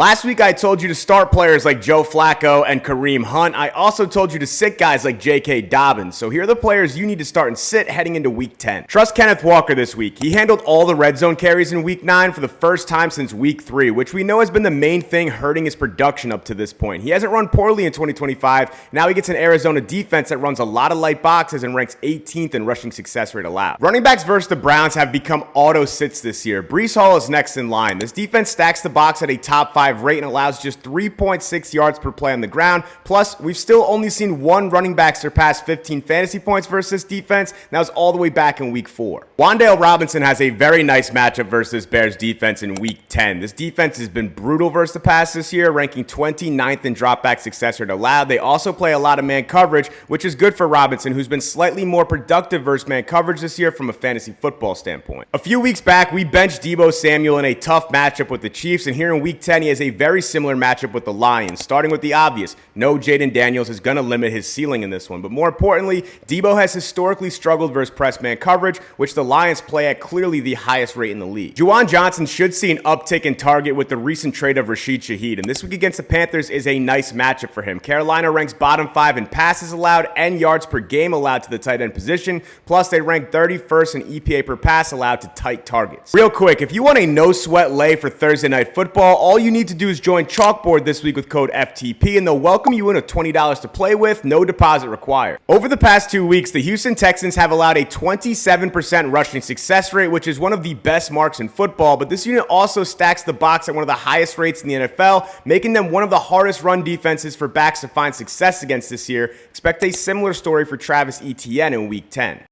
Last week, I told you to start players like Joe Flacco and Kareem Hunt. I also told you to sit guys like J.K. Dobbins. So here are the players you need to start and sit heading into Week 10. Trust Kenneth Walker this week. He handled all the red zone carries in Week 9 for the first time since Week 3, which we know has been the main thing hurting his production up to this point. He hasn't run poorly in 2025. Now he gets an Arizona defense that runs a lot of light boxes and ranks 18th in rushing success rate allowed. Running backs versus the Browns have become auto sits this year. Breece Hall is next in line. This defense stacks the box at a top 5 rate and allows just 3.6 yards per play on the ground. Plus, we've still only seen one running back surpass 15 fantasy points versus this defense. That was all the way back in Week 4. Wan'Dale Robinson has a very nice matchup versus this Bears defense in Week 10. This defense has been brutal versus the pass this year, ranking 29th in dropback success rate allowed. They also play a lot of man coverage, which is good for Robinson, who's been slightly more productive versus man coverage this year from a fantasy football standpoint. A few weeks back, we benched Deebo Samuel in a tough matchup with the Chiefs, and here in Week 10, he has a very similar matchup with the Lions. Starting with the obvious, no Jaden Daniels is going to limit his ceiling in this one, but more importantly, Deebo has historically struggled versus press man coverage, which the Lions play at clearly the highest rate in the league. Juwan Johnson should see an uptick in target with the recent trade of Rashid Shaheed, and this week against the Panthers is a nice matchup for him. Carolina ranks bottom 5 in passes allowed and yards per game allowed to the tight end position, plus they rank 31st in EPA per pass allowed to tight targets. Real quick, if you want a no-sweat lay for Thursday Night Football, all you need to do is join Chalkboard this week with code FTP, and they'll welcome you in with $20 to play with, no deposit required. Over the past 2 weeks, the Houston Texans have allowed a 27% rushing success rate, which is one of the best marks in football, but this unit also stacks the box at one of the highest rates in the NFL, making them one of the hardest run defenses for backs to find success against this year. Expect a similar story for Travis Etienne in Week 10.